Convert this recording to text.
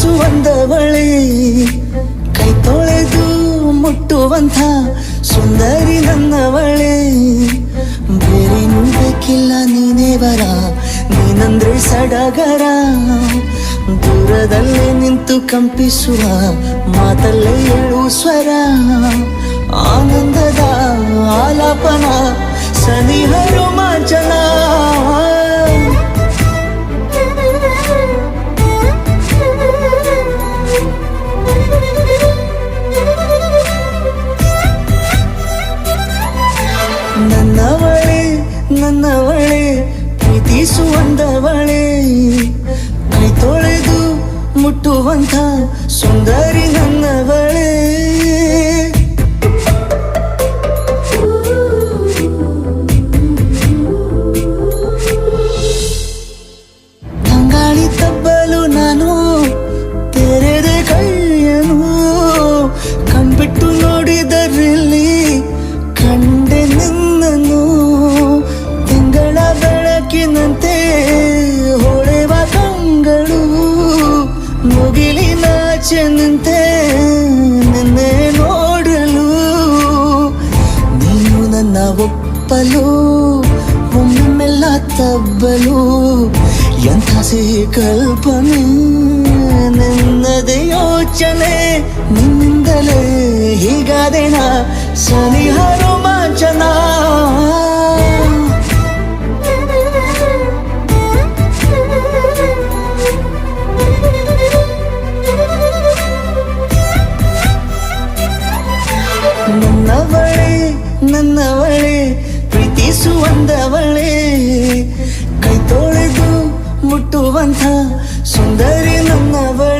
ಪ್ರೀತಿಸುವಂದವಳೆ ಕೈ ತೊಳೆದು ಮುಟ್ಟುವಂಥ ಸುಂದರಿ ನನ್ನವಳೆ ಬೇರೇನೂ ಬೇಕಿಲ್ಲ ನೀನೇ ಬರ ನೀನಂದ್ರೆ ಸಡಗರ ದೂರದಲ್ಲೇ ನಿಂತು ಕಂಪಿಸುವ ಮಾತಲ್ಲೇ ಏಳು ಸ್ವರ ಆನಂದದ ಆಲಾಪನ ಸನಿಹ ರೋಮಾಂಚನ ನನ್ನವಳೆ ನನ್ನವಳೆ ಪ್ರೀತಿಸುವಂದವಳೆ ಕೈ ತೊಳೆದು ಮುಟ್ಟುವಂಥ ಸುಂದರಿ ನನ್ನವಳೆ ತಂಗಾಳಿ ತಬ್ಬಲು ನಾನು ತೆರೆದೆ ಕೈಯನು ಕಣ್ಬಿಟ್ಟು ನೋಡಿದರಲ್ಲಿ ಕಂಡೆ ನಿನ್ನನು ತಿಂಗಳ ಬೆಳಕಿನಂತೆ ಹೊಳೆವ ಕಂಗಳು ಮುಗಿಲಿನಾಚೆ ನಿಂತೆ ನಿನ್ನೆ ನೋಡಲು ನೀನು ನನ್ನ ಒಪ್ಪಲು ಒಮ್ಮೆಲ್ಲ ತಬ್ಬಲು ಎಂಥ ಸಿಹಿ ಕಲ್ಪನೆ ನಿನ್ನದೇ ಯೋಚನೆ ನಿನ್ನಿಂದಲೇ ಹೀಗಾದೇನ ಸನಿಹ ರೋಮಾಂಚನ ನನ್ನವಳೆ ನನ್ನವಳೆ ಪ್ರೀತಿಸುವಂದವಳೆ ಕೈ ತೊಳೆದು ಮುಟ್ಟುವಂಥ ಸುಂದರಿ ನನ್ನವಳೆ